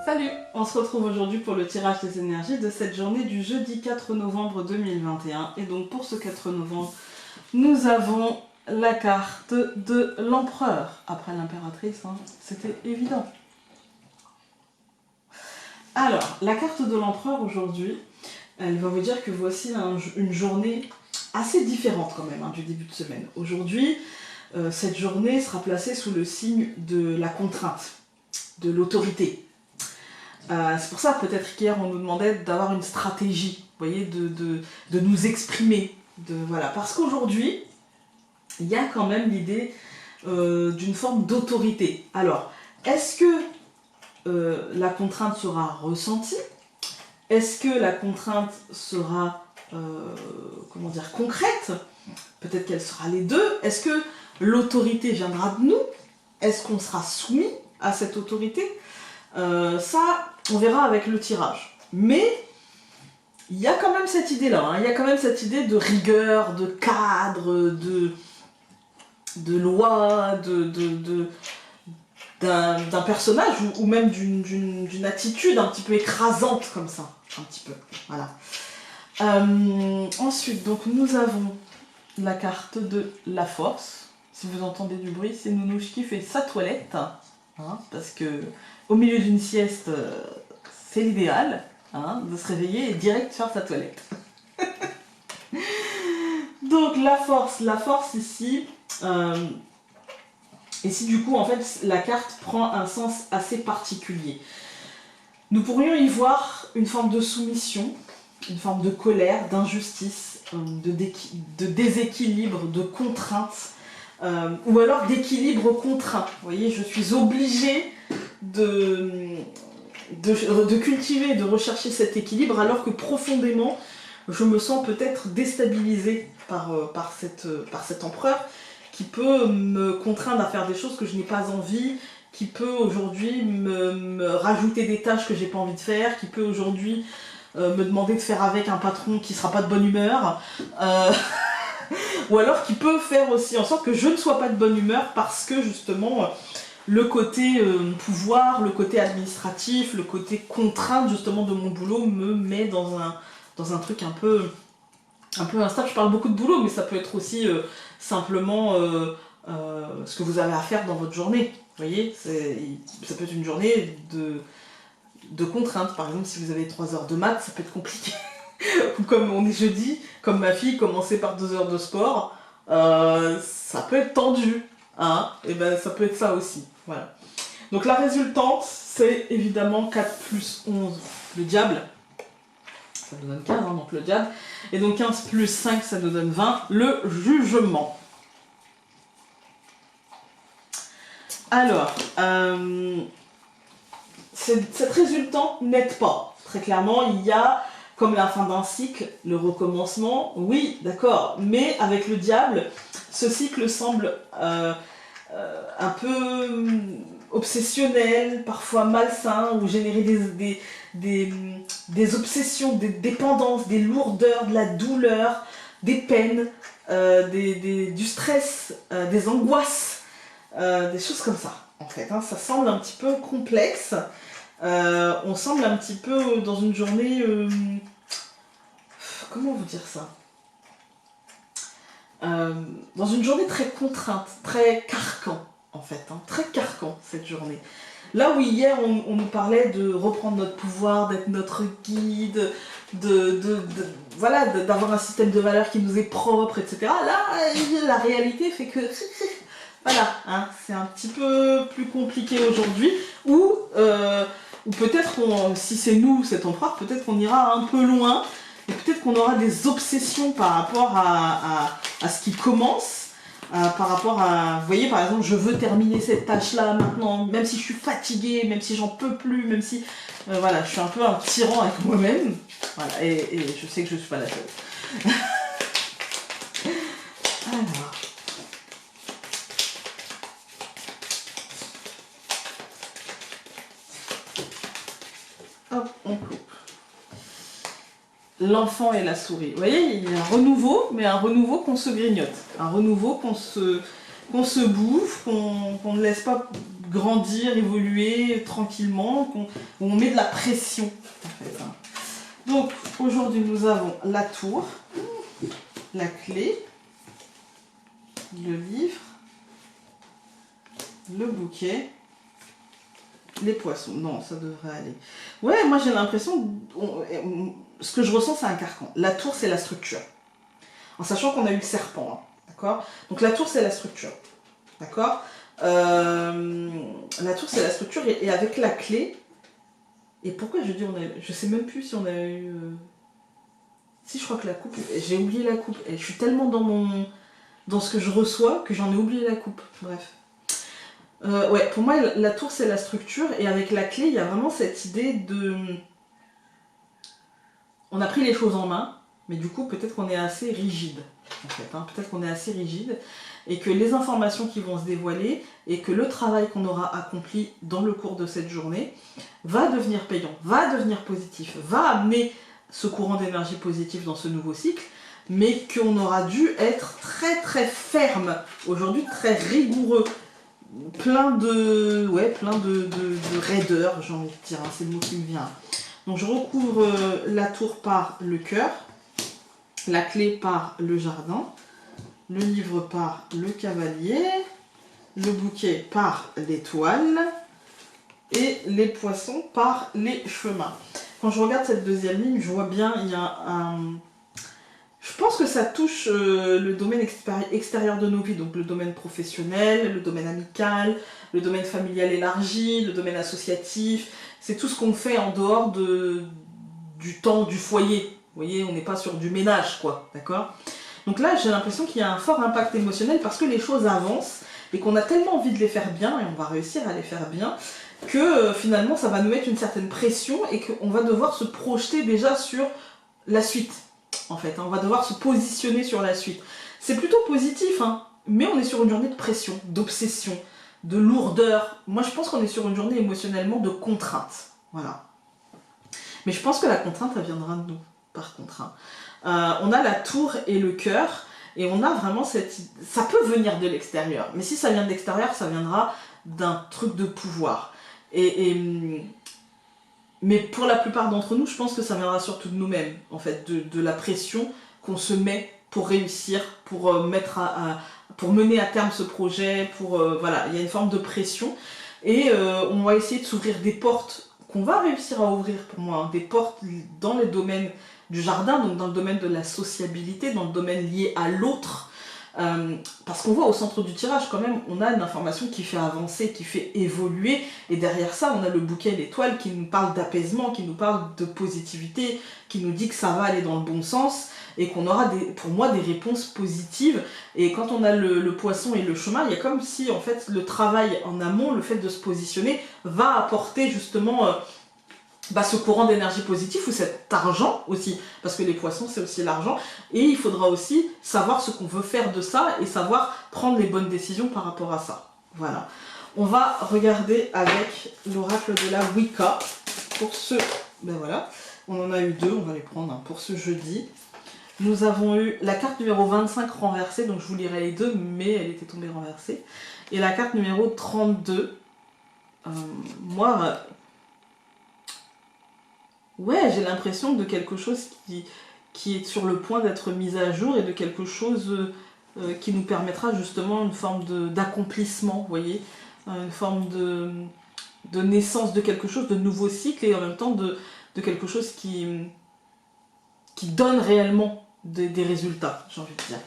Salut, on se retrouve aujourd'hui pour le tirage des énergies de cette journée du jeudi 4 novembre 2021. Et donc pour ce 4 novembre, nous avons la carte de l'empereur. Après l'impératrice, hein, c'était évident. Alors, la carte de l'empereur aujourd'hui, elle va vous dire que voici une journée assez différente quand même, hein, du début de semaine. Aujourd'hui, cette journée sera placée sous le signe de la contrainte, de l'autorité. C'est pour ça peut-être qu'hier on nous demandait d'avoir une stratégie, vous voyez, de nous exprimer. Voilà. Parce qu'aujourd'hui, il y a quand même l'idée d'une forme d'autorité. Alors, est-ce que la contrainte sera ressentie? Est-ce que la contrainte sera comment dire, concrète? Peut-être qu'elle sera les deux. Est-ce que l'autorité viendra de nous? Est-ce qu'on sera soumis à cette autorité? Ça, on verra avec le tirage. Mais il y a quand même cette idée-là, hein. Il y a quand même cette idée de rigueur, de cadre, de loi, d'un personnage ou même d'une attitude un petit peu écrasante comme ça, un petit peu. Voilà. Ensuite, donc nous avons la carte de la force. Si vous entendez du bruit, c'est Nounouche qui fait sa toilette, hein, parce que au milieu d'une sieste, c'est l'idéal, hein, de se réveiller et direct faire sa toilette. Donc la force ici, et si du coup en fait la carte prend un sens assez particulier. Nous pourrions y voir une forme de soumission, une forme de colère, d'injustice, de déséquilibre, de contrainte, ou alors d'équilibre contraint. Vous voyez, je suis obligée de cultiver, de rechercher cet équilibre, alors que profondément, je me sens peut-être déstabilisée par cet empereur, qui peut me contraindre à faire des choses que je n'ai pas envie, qui peut aujourd'hui me rajouter des tâches que j'ai pas envie de faire, qui peut aujourd'hui me demander de faire avec un patron qui sera pas de bonne humeur, ou alors qui peut faire aussi en sorte que je ne sois pas de bonne humeur parce que justement le côté pouvoir, le côté administratif, le côté contrainte justement de mon boulot me met dans un truc un peu instable. Je parle beaucoup de boulot, mais ça peut être aussi simplement ce que vous avez à faire dans votre journée. Vous voyez, ça peut être une journée de contraintes. Par exemple, si vous avez 3 heures de maths, ça peut être compliqué. Ou comme on est jeudi, comme ma fille commençait par 2 heures de sport, ça peut être tendu. Hein, et ben ça peut être ça aussi. Voilà. Donc la résultante, c'est évidemment 4 plus 11, le diable. Ça nous donne 15, hein, donc le diable. Et donc 15 plus 5, ça nous donne 20, le jugement. Alors, cette résultante n'aide pas. Très clairement, il y a, comme la fin d'un cycle, le recommencement. Oui, d'accord, mais avec le diable, ce cycle semble un peu obsessionnel, parfois malsain, ou générer des obsessions, des dépendances, des lourdeurs, de la douleur, des peines, du stress, des angoisses, des choses comme ça, en fait. Hein. Ça semble un petit peu complexe. On semble un petit peu dans une journée... comment vous dire ça? Dans une journée très contrainte, très carcan, en fait. Hein, très carcan, cette journée. Là où hier, on nous parlait de reprendre notre pouvoir, d'être notre guide, voilà, d'avoir un système de valeurs qui nous est propre, etc. Là, la réalité fait que... voilà, hein, c'est un petit peu plus compliqué aujourd'hui, ou peut-être, si c'est nous, cet empereur, peut-être qu'on ira un peu loin, et peut-être qu'on aura des obsessions par rapport à ce qui commence, par rapport à... Vous voyez, par exemple, je veux terminer cette tâche-là maintenant, même si je suis fatiguée, même si j'en peux plus, même si... voilà, je suis un peu un tyran avec moi-même. Voilà, et je sais que je suis pas la seule. Alors... Hop, on coupe. L'enfant et la souris. Vous voyez, il y a un renouveau, mais un renouveau qu'on se grignote. Un renouveau qu'on se bouffe, qu'on ne laisse pas grandir, évoluer tranquillement, où on met de la pression. En fait, hein. Donc aujourd'hui nous avons la tour, la clé, le livre, le bouquet, les poissons. Non, ça devrait aller. Ouais, moi j'ai l'impression, ce que je ressens c'est un carcan. La tour c'est la structure. En sachant qu'on a eu le serpent, hein, d'accord? Donc la tour c'est la structure, d'accord? La tour c'est la structure et avec la clé. Et pourquoi je dis on a... Je sais même plus si on a eu... Si, je crois que la coupe... J'ai oublié la coupe. Et je suis tellement dans ce que je reçois que j'en ai oublié la coupe. Bref. Ouais, pour moi, la tour, c'est la structure. Et avec la clé, il y a vraiment cette idée de... On a pris les choses en main, mais du coup, peut-être qu'on est assez rigide. En fait, hein. Peut-être qu'on est assez rigide. Et que les informations qui vont se dévoiler et que le travail qu'on aura accompli dans le cours de cette journée va devenir payant, va devenir positif, va amener ce courant d'énergie positive dans ce nouveau cycle, mais qu'on aura dû être très très ferme aujourd'hui, très rigoureux, plein de raideur, j'ai envie de dire, hein, c'est le mot qui me vient. Donc je recouvre la tour par le cœur, la clé par le jardin, le livre par le cavalier, le bouquet par l'étoile et les poissons par les chemins. Quand je regarde cette deuxième ligne, je vois bien, il y a un... Je pense que ça touche le domaine extérieur de nos vies, donc le domaine professionnel, le domaine amical, le domaine familial élargi, le domaine associatif. C'est tout ce qu'on fait en dehors du temps du foyer. Vous voyez, on n'est pas sur du ménage, quoi, d'accord ? Donc là, j'ai l'impression qu'il y a un fort impact émotionnel parce que les choses avancent et qu'on a tellement envie de les faire bien, et on va réussir à les faire bien, que finalement, ça va nous mettre une certaine pression et qu'on va devoir se projeter déjà sur la suite. En fait, hein, on va devoir se positionner sur la suite. C'est plutôt positif, hein, mais on est sur une journée de pression, d'obsession, de lourdeur. Moi, je pense qu'on est sur une journée émotionnellement de contrainte. Voilà. Mais je pense que la contrainte, elle viendra de nous, par contre. Hein. On a la tour et le cœur, et on a vraiment cette... Ça peut venir de l'extérieur, mais si ça vient de l'extérieur, ça viendra d'un truc de pouvoir. Mais pour la plupart d'entre nous, je pense que ça viendra surtout de nous-mêmes, en fait, de la pression qu'on se met pour réussir, pour mener à terme ce projet, voilà, il y a une forme de pression, et on va essayer de s'ouvrir des portes qu'on va réussir à ouvrir pour moi, hein, des portes dans le domaine du jardin, donc dans le domaine de la sociabilité, dans le domaine lié à l'autre, parce qu'on voit au centre du tirage quand même, on a une information qui fait avancer, qui fait évoluer, et derrière ça on a le bouquet l'étoile qui nous parle d'apaisement, qui nous parle de positivité, qui nous dit que ça va aller dans le bon sens, et qu'on aura pour moi des réponses positives. Et quand on a le poisson et le chemin, il y a comme si en fait le travail en amont, le fait de se positionner, va apporter justement ce courant d'énergie positive ou cet argent aussi, parce que les poissons c'est aussi l'argent, et il faudra aussi savoir ce qu'on veut faire de ça et savoir prendre les bonnes décisions par rapport à ça. Voilà. On va regarder avec l'oracle de la Wicca pour ce... Ben voilà, on en a eu deux, on va les prendre hein, pour ce jeudi. Nous avons eu la carte numéro 25 renversée, donc je vous lirai les deux, mais elle était tombée renversée. Et la carte numéro 32. Moi... Ouais, j'ai l'impression de quelque chose qui est sur le point d'être mis à jour et de quelque chose qui nous permettra justement une forme d'accomplissement, vous voyez, une forme de naissance de quelque chose, de nouveau cycle et en même temps de quelque chose qui donne réellement des résultats, j'ai envie de dire.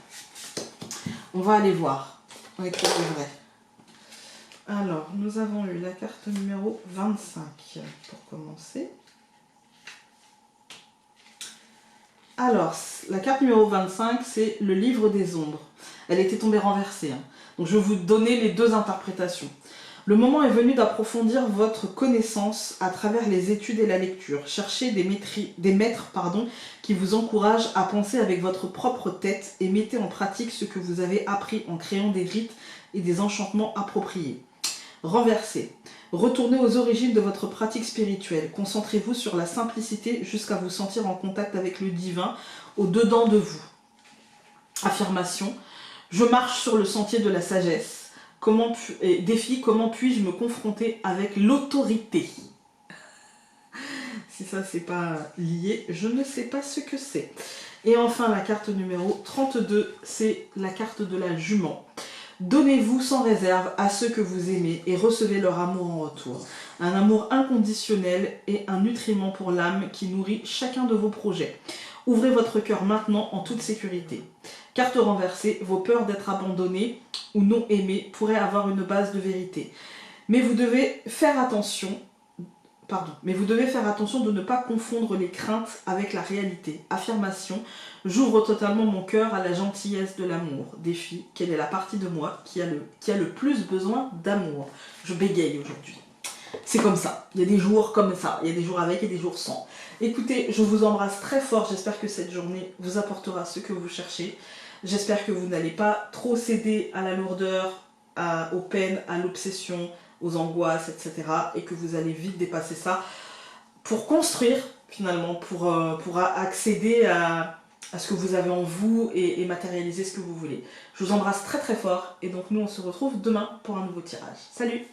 On va aller voir avec le vrai. Alors, nous avons eu la carte numéro 25 pour commencer. Alors, la carte numéro 25, c'est le livre des ombres. Elle était tombée renversée. Hein. Donc je vais vous donner les deux interprétations. Le moment est venu d'approfondir votre connaissance à travers les études et la lecture. Cherchez des maîtres qui vous encouragent à penser avec votre propre tête et mettez en pratique ce que vous avez appris en créant des rites et des enchantements appropriés. Renversé. Retournez aux origines de votre pratique spirituelle. Concentrez-vous sur la simplicité jusqu'à vous sentir en contact avec le divin au-dedans de vous. Affirmation. Je marche sur le sentier de la sagesse. défi, comment puis-je me confronter avec l'autorité? Si ça c'est pas lié, je ne sais pas ce que c'est. Et enfin la carte numéro 32, c'est la carte de la jument. Donnez-vous sans réserve à ceux que vous aimez et recevez leur amour en retour. Un amour inconditionnel et un nutriment pour l'âme qui nourrit chacun de vos projets. Ouvrez votre cœur maintenant en toute sécurité. Carte renversée, vos peurs d'être abandonné ou non aimé pourraient avoir une base de vérité. Mais vous devez faire attention de ne pas confondre les craintes avec la réalité. Affirmation, j'ouvre totalement mon cœur à la gentillesse de l'amour. Défi, quelle est la partie de moi qui a le plus besoin d'amour? Je bégaye aujourd'hui. C'est comme ça, il y a des jours comme ça, il y a des jours avec et des jours sans. Écoutez, je vous embrasse très fort, j'espère que cette journée vous apportera ce que vous cherchez. J'espère que vous n'allez pas trop céder à la lourdeur, aux peines, à l'obsession, aux angoisses, etc. Et que vous allez vite dépasser ça pour construire finalement, pour accéder à ce que vous avez en vous et matérialiser ce que vous voulez. Je vous embrasse très très fort et donc nous on se retrouve demain pour un nouveau tirage. Salut!